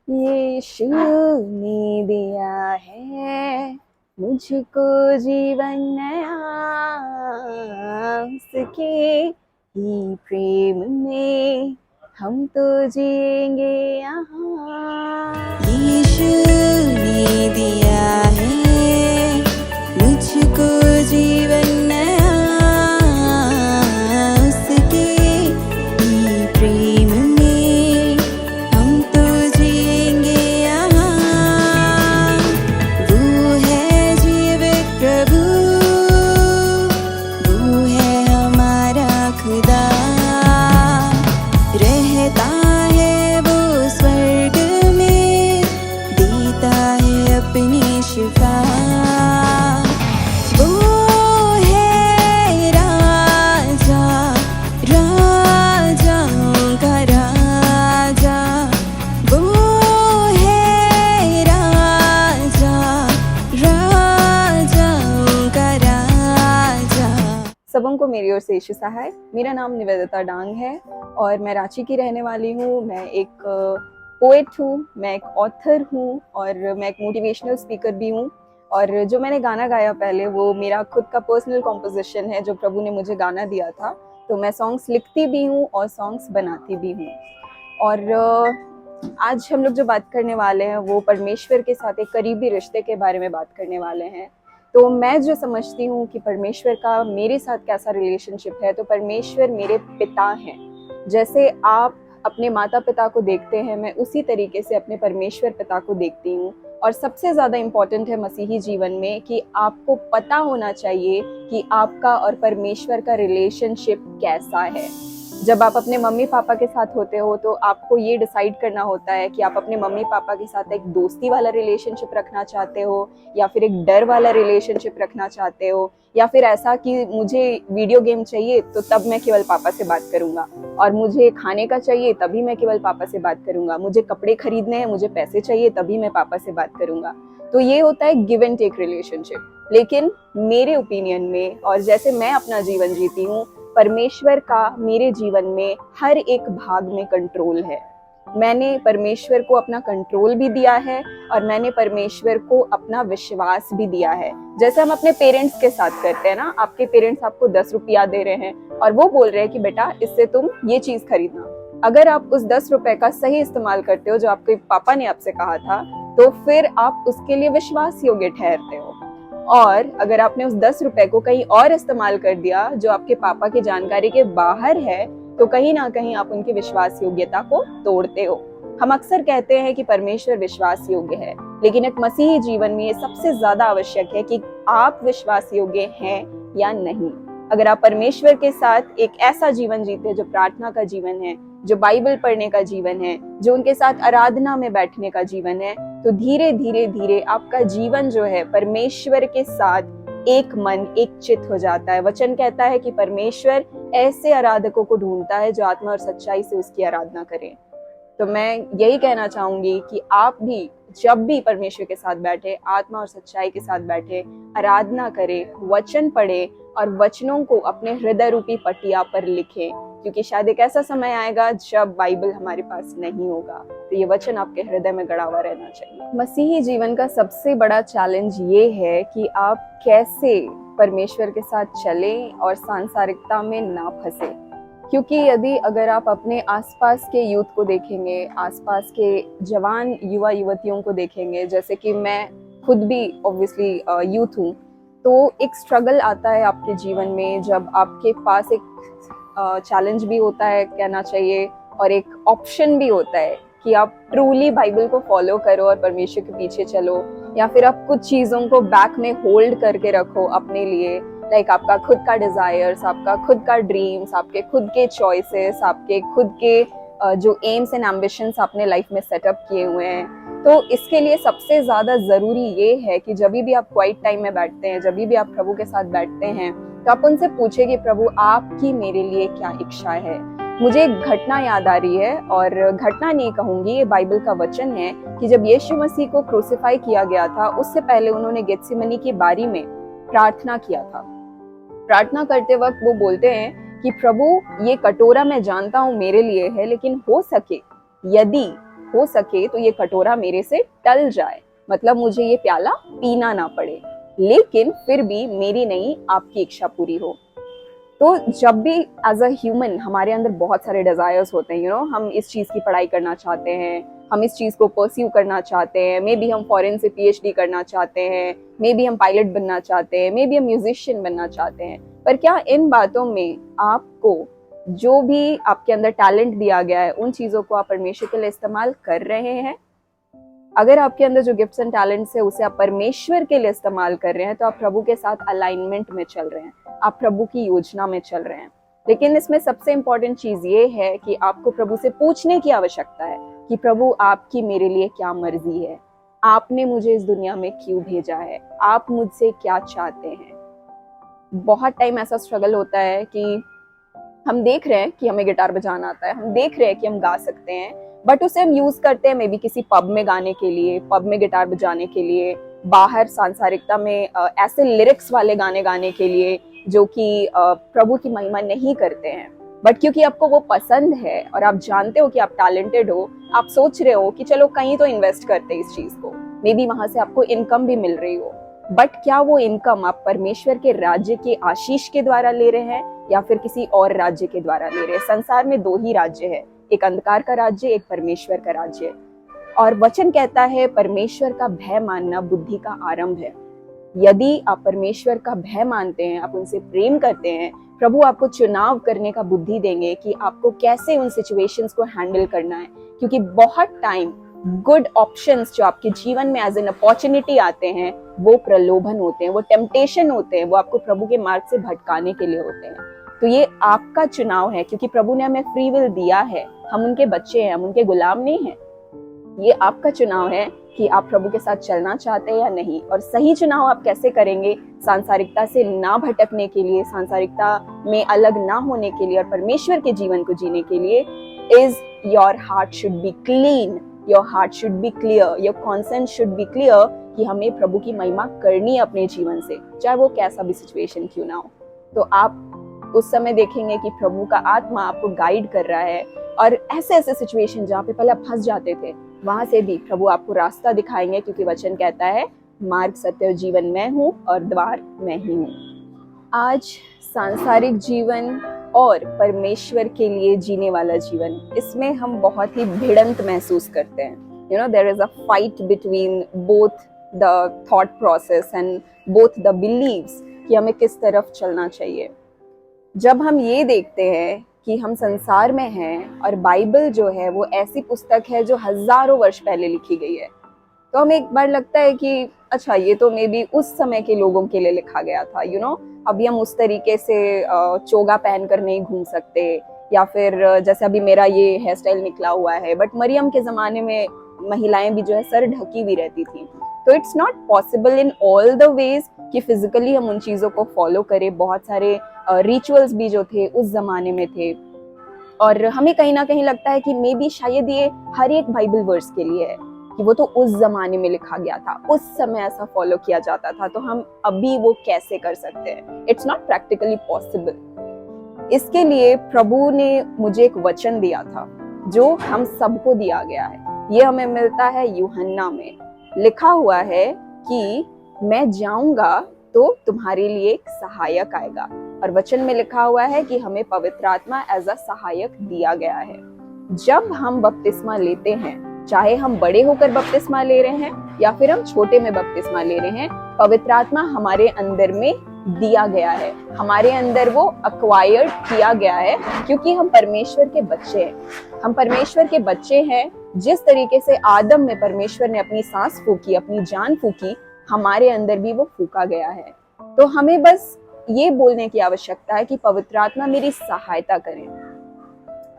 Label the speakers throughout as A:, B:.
A: यीशु ने दिया है मुझको जीवन नया, उसके ही प्रेम में हम तो जिएंगे यहाँ। यीशु ने दिया है मुझको जीवन नया, उसके ही प्रेम में हम तो जिएंगे यहाँ। वो है जीवित प्रभु, वो है हमारा खुदा, रहता है वो स्वर्ग में, देता है अपनी शिफा। वो है राजा, राजाओं का राजा, वो है राजा, राजाओं का राजा। सबों को मेरी ओर से यीशु सहाय। मेरा नाम निवेदिता डांग है और मैं रांची की रहने वाली हूँ। मैं एक पोएट हूँ, मैं एक ऑथर हूँ और मैं एक मोटिवेशनल स्पीकर भी हूँ। और जो मैंने गाना गाया पहले वो मेरा खुद का पर्सनल कॉम्पोजिशन है, जो प्रभु ने मुझे गाना दिया था। तो मैं सॉन्ग्स लिखती भी हूँ और सॉन्ग्स बनाती भी हूँ। और आज हम लोग जो बात करने वाले हैं वो परमेश्वर के साथ एक करीबी रिश्ते के बारे में बात करने वाले हैं। तो मैं जो समझती हूँ कि परमेश्वर का मेरे साथ कैसा रिलेशनशिप है, तो परमेश्वर मेरे पिता हैं। जैसे आप अपने माता पिता को देखते हैं, मैं उसी तरीके से अपने परमेश्वर पिता को देखती हूँ। और सबसे ज़्यादा इम्पोर्टेंट है मसीही जीवन में कि आपको पता होना चाहिए कि आपका और परमेश्वर का रिलेशनशिप कैसा है। जब आप अपने मम्मी पापा के साथ होते हो तो आपको ये डिसाइड करना होता है कि आप अपने मम्मी पापा के साथ एक दोस्ती वाला रिलेशनशिप रखना चाहते हो, या फिर एक डर वाला रिलेशनशिप रखना चाहते हो, या फिर ऐसा कि मुझे वीडियो गेम चाहिए तो तब मैं केवल पापा से बात करूंगा, और मुझे खाने का चाहिए तभी मैं केवल पापा से बात करूंगा, मुझे कपड़े खरीदने हैं, मुझे पैसे चाहिए तभी मैं पापा से बात करूंगा। तो ये होता है गिव एंड टेक रिलेशनशिप। लेकिन मेरे ओपिनियन में और जैसे मैं अपना जीवन जीती हूँ, परमेश्वर का मेरे जीवन में हर एक भाग में कंट्रोल है। मैंने परमेश्वर को अपना कंट्रोल भी दिया है और मैंने परमेश्वर को अपना विश्वास भी दिया है। जैसे हम अपने पेरेंट्स के साथ करते हैं ना, आपके पेरेंट्स आपको 10 रुपया दे रहे हैं और वो बोल रहे हैं कि बेटा इससे तुम ये चीज खरीदना। अगर आप उस 10 रुपए का सही इस्तेमाल करते हो जो आपके पापा ने आपसे कहा था, तो फिर आप उसके लिए विश्वास योग्य ठहरते हो। और अगर आपने उस 10 रुपए को कहीं और इस्तेमाल कर दिया जो आपके पापा की जानकारी के बाहर है, तो कहीं ना कहीं आप उनकी विश्वास योग्यता को तोड़ते हो। हम अक्सर कहते हैं कि परमेश्वर विश्वास योग्य है, लेकिन एक मसीही जीवन में ये सबसे ज्यादा आवश्यक है कि आप विश्वास योग्य हैं या नहीं। अगर आप परमेश्वर के साथ एक ऐसा जीवन जीते जो प्रार्थना का जीवन है, जो बाइबल पढ़ने का जीवन है, जो उनके साथ आराधना में बैठने का जीवन है, तो धीरे धीरे धीरे आपका जीवन जो है परमेश्वर के साथ एक मन एक चित्त हो जाता है। वचन कहता है कि परमेश्वर ऐसे आराधकों को ढूंढता है जो आत्मा और सच्चाई से उसकी आराधना करें। तो मैं यही कहना चाहूंगी कि आप भी जब भी परमेश्वर के साथ बैठे, आत्मा और सच्चाई के साथ बैठे, आराधना करें, वचन पढ़े और वचनों को अपने हृदय रूपी पटिया पर लिखें, क्योंकि शायद एक ऐसा समय आएगा जब बाइबल हमारे पास नहीं होगा। तो ये वचन आपके हृदय में गड़ा हुआ रहना चाहिए। मसीही जीवन का सबसे बड़ा चैलेंज ये है कि आप कैसे परमेश्वर के साथ चलें और सांसारिकता में ना फंसे। क्योंकि यदि अगर आप अपने आसपास के यूथ को देखेंगे, आसपास के जवान युवा युवतियों को देखेंगे, जैसे कि मैं खुद भी ऑब्वियसली यूथ हूँ, तो एक स्ट्रगल आता है आपके जीवन में जब आपके पास एक चैलेंज भी होता है कहना चाहिए, और एक ऑप्शन भी होता है कि आप ट्रूली बाइबल को फॉलो करो और परमेश्वर के पीछे चलो, या फिर आप कुछ चीज़ों को बैक में होल्ड करके रखो अपने लिए। लाइक आपका खुद का डिजायर्स, आपका खुद का ड्रीम्स, आपके खुद के चॉइसेस, आपके खुद के जो एम्स एंड एम्बिशंस आपने लाइफ में सेटअप किए हुए हैं। तो इसके लिए सबसे ज़्यादा ज़रूरी ये है कि जब भी आप क्वाइट टाइम में बैठते हैं, जब भी आप प्रभु के साथ बैठते हैं, तो आप उनसे पूछे कि प्रभु आपकी मेरे लिए क्या इच्छा है। मुझे एक घटना याद आ रही है, और घटना नहीं कहूंगी, ये बाइबल का वचन है कि जब यीशु मसीह को क्रूसिफाई किया गया था, उससे पहले उन्होंने गेत्सेमनी की बारी में प्रार्थना किया था। प्रार्थना करते वक्त वो बोलते हैं कि प्रभु ये कटोरा मैं जानता हूँ मेरे लिए है, लेकिन हो सके यदि हो सके तो ये कटोरा मेरे से टल जाए, मतलब मुझे ये प्याला पीना ना पड़े, लेकिन फिर भी मेरी नहीं आपकी इच्छा पूरी हो। तो जब भी एज अ ह्यूमन हमारे अंदर बहुत सारे डिजायर्स होते हैं, हम इस चीज़ की पढ़ाई करना चाहते हैं, हम इस चीज़ को परस्यू करना चाहते हैं, मे बी हम फॉरेन से पीएचडी करना चाहते हैं, मे बी हम पायलट बनना चाहते हैं, मे बी हम म्यूजिशियन बनना चाहते हैं, पर क्या इन बातों में आपको जो भी आपके अंदर टैलेंट दिया गया है उन चीज़ों को आप परमेश्वर के लिए इस्तेमाल कर रहे हैं? अगर आपके अंदर जो गिफ्ट्स एंड टैलेंट्स है उसे आप परमेश्वर के लिए इस्तेमाल कर रहे हैं तो आप प्रभु के साथ अलाइनमेंट में चल रहे हैं, आप प्रभु की योजना में चल रहे हैं। लेकिन इसमें सबसे इंपॉर्टेंट चीज ये है कि आपको प्रभु से पूछने की आवश्यकता है कि प्रभु आपकी मेरे लिए क्या मर्जी है, आपने मुझे इस दुनिया में क्यों भेजा है, आप मुझसे क्या चाहते हैं। बहुत टाइम ऐसा स्ट्रगल होता है कि हम देख रहे हैं कि हमें गिटार बजाना आता है, हम देख रहे हैं कि हम गा सकते हैं, बट उसे हम यूज करते हैं मे बी किसी पब में गाने के लिए, पब में गिटार बजाने के लिए, बाहर सांसारिकता में ऐसे लिरिक्स वाले गाने गाने के लिए जो कि प्रभु की महिमा नहीं करते हैं। बट क्योंकि आपको वो पसंद है और आप जानते हो कि आप टैलेंटेड हो, आप सोच रहे हो कि चलो कहीं तो इन्वेस्ट करते हैं इस चीज को, मे बी वहां से आपको इनकम भी मिल रही हो। बट क्या वो इनकम आप परमेश्वर के राज्य के आशीष के द्वारा ले रहे हैं या फिर किसी और राज्य के द्वारा ले रहे हैं? संसार में दो ही राज्य है, एक अंधकार का राज्य, एक परमेश्वर का राज्य। और वचन कहता है परमेश्वर का भय मानना बुद्धि का आरंभ है। यदि आप परमेश्वर का भय मानते हैं, आप उनसे प्रेम करते हैं, प्रभु आपको चुनाव करने का बुद्धि देंगे कि आपको कैसे उन सिचुएशंस को हैंडल करना है। क्योंकि बहुत टाइम गुड ऑप्शंस जो आपके जीवन में एज एन अपॉर्चुनिटी आते हैं वो प्रलोभन होते हैं, वो टेम्पटेशन होते हैं, वो आपको प्रभु के मार्ग से भटकाने के लिए होते हैं। तो ये आपका चुनाव है, क्योंकि प्रभु ने हमें फ्री विल दिया है, हम उनके बच्चे हैं, हम उनके गुलाम नहीं हैं। ये आपका चुनाव है कि आप प्रभु के साथ चलना चाहते हैं या नहीं। और सही चुनाव आप कैसे करेंगे? सांसारिकता से ना भटकने के लिए, सांसारिकता में अलग ना होने के लिए और परमेश्वर के जीवन को जीने के लिए is your heart should be clean, your heart should be clear, your conscience should be clear कि हमें प्रभु की महिमा करनी है अपने जीवन से, चाहे वो कैसा भी सिचुएशन क्यों ना हो। तो आप उस समय देखेंगे कि प्रभु का आत्मा आपको गाइड कर रहा है, और ऐसे ऐसे सिचुएशन जहाँ पे पहले आप फंस जाते थे वहां से भी प्रभु आपको रास्ता दिखाएंगे, क्योंकि वचन कहता है मार्ग सत्य और जीवन मैं हूँ और द्वार मैं ही हूँ। आज सांसारिक जीवन और परमेश्वर के लिए जीने वाला जीवन, इसमें हम बहुत ही भिड़ंत महसूस करते हैं। There is a fight between both the thought process and both the believes कि हमें किस तरफ चलना चाहिए। जब हम ये देखते हैं कि हम संसार में हैं और बाइबल जो है वो ऐसी पुस्तक है जो हजारों वर्ष पहले लिखी गई है, तो हमें एक बार लगता है कि अच्छा ये तो मे बी उस समय के लोगों के लिए लिखा गया था। अभी हम उस तरीके से चोगा पहन कर नहीं घूम सकते, या फिर जैसे अभी मेरा ये हेयर स्टाइल निकला हुआ है, बट मरियम के जमाने में महिलाएं भी जो है सर ढकी भी रहती थी। तो it's not possible in all the ways कि फिजिकली हम उन चीजों को फॉलो करें। बहुत सारे रिचुअल्स भी जो थे उस जमाने में थे, और हमें कहीं ना कहीं लगता है कि मे बी शायद ये हर एक बाइबल वर्स के लिए है कि वो तो उस जमाने में लिखा गया था, उस समय ऐसा फॉलो किया जाता था, तो हम अभी वो कैसे कर सकते हैं? It's not practically possible. इसके लिए प्रभु ने मुझे एक वचन दिया था जो हम सबको दिया गया है। ये हमें मिलता है यूहन्ना में, लिखा हुआ है कि मैं जाऊंगा तो तुम्हारे लिए एक सहायक आएगा, और वचन में लिखा हुआ है कि हमें पवित्र आत्मा एज अ सहायक दिया गया है। जब हम बपतिस्मा लेते हैं, चाहे हम बड़े होकर बपतिस्मा ले रहे हैं या फिर हम छोटे में बपतिस्मा ले रहे हैं, पवित्र आत्मा हमारे अंदर में दिया गया है, हमारे अंदर वो अक्वायर्ड किया गया है, क्योंकि हम परमेश्वर के बच्चे हैं। हम परमेश्वर के बच्चे हैं। जिस तरीके से आदम में परमेश्वर ने अपनी सांस फूकी, अपनी जान फूकी, हमारे अंदर भी वो फूका गया है। तो हमें बस ये बोलने की आवश्यकता है कि पवित्र आत्मा मेरी सहायता करें,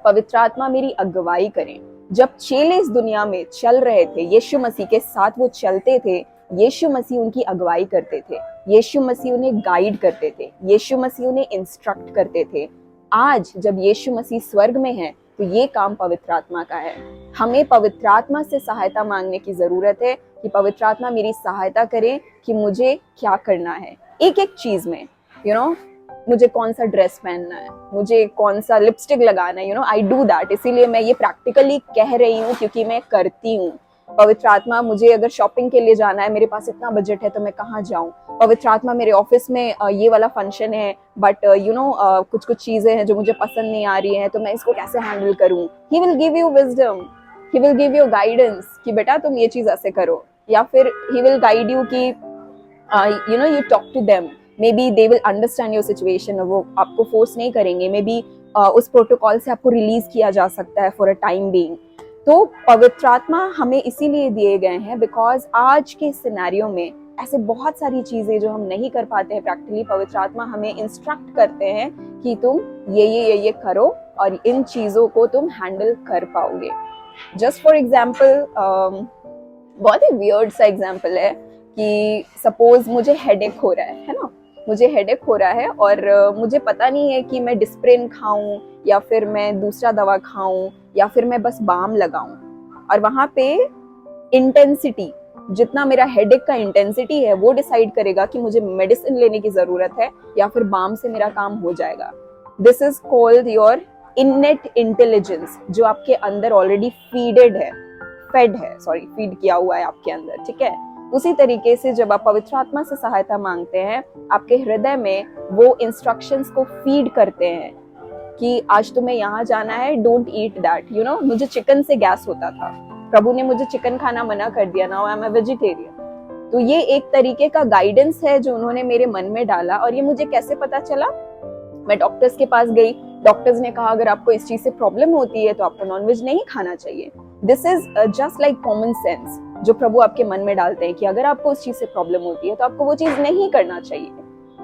A: पवित्र आत्मा मेरी अगुवाई करें। जब चेले इस दुनिया में चल रहे थे, यीशु मसीह के साथ वो चलते थे, यीशु मसीह उनकी अगुवाई करते थे, यीशु मसीह उन्हें गाइड करते थे, यीशु मसीह उन्हें इंस्ट्रक्ट करते थे। आज जब यीशु मसीह स्वर्ग में है तो ये काम पवित्र आत्मा का है। हमें पवित्र आत्मा से सहायता मांगने की जरूरत है कि पवित्र आत्मा मेरी सहायता करे कि मुझे क्या करना है एक एक चीज में। मुझे कौन सा ड्रेस पहनना है, मुझे कौन सा लिपस्टिक लगाना है, आई डू दैट। इसीलिए मैं ये प्रैक्टिकली कह रही हूँ क्योंकि मैं करती हूँ। पवित्र आत्मा, मुझे अगर शॉपिंग के लिए जाना है, मेरे पास इतना बजट है तो मैं कहाँ जाऊँ। पवित्र आत्मा, मेरे ऑफिस में ये वाला फंक्शन है बट कुछ कुछ चीजें हैं जो मुझे पसंद नहीं आ रही हैं, तो मैं इसको कैसे हैंडल करूँ। He will give you wisdom, he will give you guidance कि बेटा तुम ये चीज ऐसे करो, या फिर ही विल गाइड यू कि you talk to them, maybe they will understand your situation, और वो आपको फोर्स नहीं करेंगे। मे बी उस प्रोटोकॉल से आपको रिलीज किया जा सकता है फॉर अ टाइम बीइंग। तो पवित्र आत्मा हमें इसीलिए दिए गए हैं बिकॉज आज के सिनेरियो में ऐसे बहुत सारी चीजें जो हम नहीं कर पाते हैं प्रैक्टिकली, पवित्र आत्मा हमें इंस्ट्रक्ट करते हैं कि तुम ये करो और इन चीजों को तुम हैंडल कर पाओगे। जस्ट फॉर एग्जाम्पल, बहुत ही वियर्ड सा एग्जाम्पल है कि सपोज मुझे हेडेक हो रहा है ना, मुझे हेडेक हो रहा है और मुझे पता नहीं है कि मैं डिस्प्रिन खाऊं या फिर मैं दूसरा दवा खाऊं या फिर मैं बस बाम लगाऊं। और वहां पे इंटेंसिटी, जितना मेरा हेडेक का इंटेंसिटी है वो डिसाइड करेगा कि मुझे मेडिसिन लेने की जरूरत है या फिर बाम से मेरा काम हो जाएगा। This is called your innate intelligence, जो आपके अंदर ऑलरेडी फीड किया हुआ है आपके अंदर, ठीक है। उसी तरीके से जब आप पवित्र आत्मा से सहायता मांगते हैं, आपके हृदय में वो इंस्ट्रक्शंस को फीड करते हैं कि आज तुम्हें यहाँ जाना है, डोंट ईट दैट। मुझे चिकन से गैस होता था, प्रभु ने मुझे चिकन खाना मना कर दिया, now I am a vegetarian. तो ये एक तरीके का गाइडेंस है जो उन्होंने मेरे मन में डाला। और ये मुझे कैसे पता चला? मैं डॉक्टर्स के पास गई, डॉक्टर्स ने कहा अगर आपको इस चीज से प्रॉब्लम होती है तो आपको नॉनवेज नहीं खाना चाहिए। This is just like common sense जो प्रभु आपके मन में डालते हैं कि अगर आपको उस चीज से प्रॉब्लम होती है तो आपको वो चीज नहीं करना चाहिए।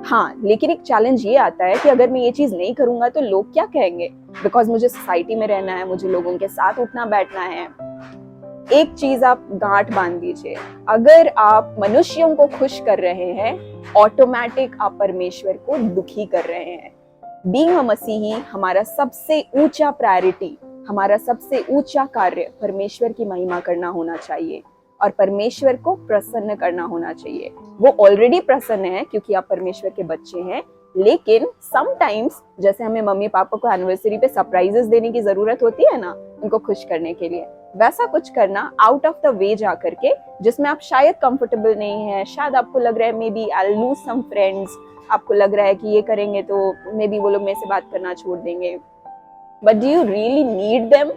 A: हाँ, लेकिन एक चैलेंज ये आता है कि अगर मैं ये चीज नहीं करूंगा तो लोग क्या कहेंगे, बिकॉज मुझे सोसाइटी में रहना है, मुझे लोगों के साथ उठना बैठना है। एक चीज आप गांठ बांध दीजिए, अगर आप मनुष्यों को खुश कर रहे हैं, ऑटोमेटिक आप परमेश्वर को दुखी कर रहे हैं। बीइंग अ मसीही, हमारा सबसे ऊंचा प्रायोरिटी, हमारा सबसे ऊंचा कार्य परमेश्वर की महिमा करना होना चाहिए और परमेश्वर को प्रसन्न करना होना चाहिए। वो ऑलरेडी प्रसन्न है क्योंकि आप परमेश्वर के बच्चे हैं, लेकिन समटाइम्स जैसे हमें मम्मी पापा को एनिवर्सरी पे सरप्राइजेस देने की जरूरत होती है ना, उनको खुश करने के लिए, वैसा कुछ करना आउट ऑफ द वे जा करके, जिसमें आप शायद कंफर्टेबल नहीं है, शायद आपको लग रहा है maybe I lose some friends, आपको लग रहा है कि ये करेंगे तो मे बी वो लोग मेरे से बात करना छोड़ देंगे, but do you really need them?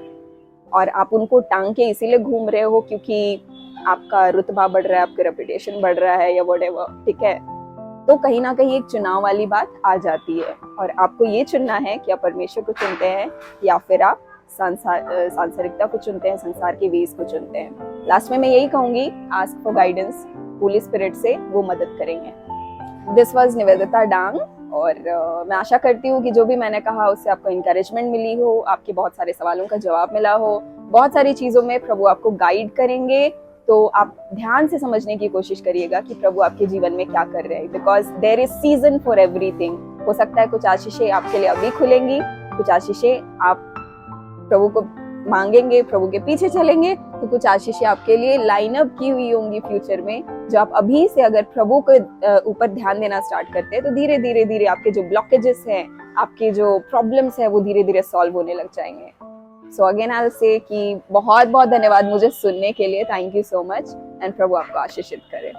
A: और आप उनको टांग के इसीलिए घूम रहे हो क्योंकि आपका रुतबा बढ़ रहा है, आपका रेपुटेशन बढ़ रहा है या व्हाटएवर, ठीक है। तो कहीं ना कहीं एक चुनाव वाली बात आ जाती है और आपको ये चुनना है कि आप परमेश्वर को चुनते हैं या फिर आप सांसारिकता को चुनते हैं, संसार के वेज को चुनते हैं। लास्ट में मैं यही कहूंगी, ask for guidance, Holi spirit से वो मदद करेंगे। दिस वाज निवेदिता डांग और मैं आशा करती हूँ कि जो भी मैंने कहा उससे आपको इंकरेजमेंट मिली हो, आपके बहुत सारे सवालों का जवाब मिला हो, बहुत सारी चीजों में प्रभु आपको गाइड करेंगे। तो आप ध्यान से समझने की कोशिश करिएगा कि प्रभु आपके जीवन में क्या कर रहे हैं, because there is season for everything. हो सकता है कुछ आशीषें आपके लिए अभी खुलेंगी, कुछ आशीषें आप प्रभु को मांगेंगे, प्रभु के पीछे चलेंगे, तो कुछ आशीषें आपके लिए लाइन अप की हुई होंगी फ्यूचर में, जो आप अभी से अगर प्रभु के ऊपर ध्यान देना स्टार्ट करते हैं तो धीरे धीरे धीरे आपके जो ब्लॉकेजेस हैं, आपके जो प्रॉब्लम्स हैं, वो धीरे धीरे सॉल्व होने लग जाएंगे। So again I will say कि बहुत बहुत धन्यवाद मुझे सुनने के लिए, thank you so much, and प्रभु आपको आशीषित करे।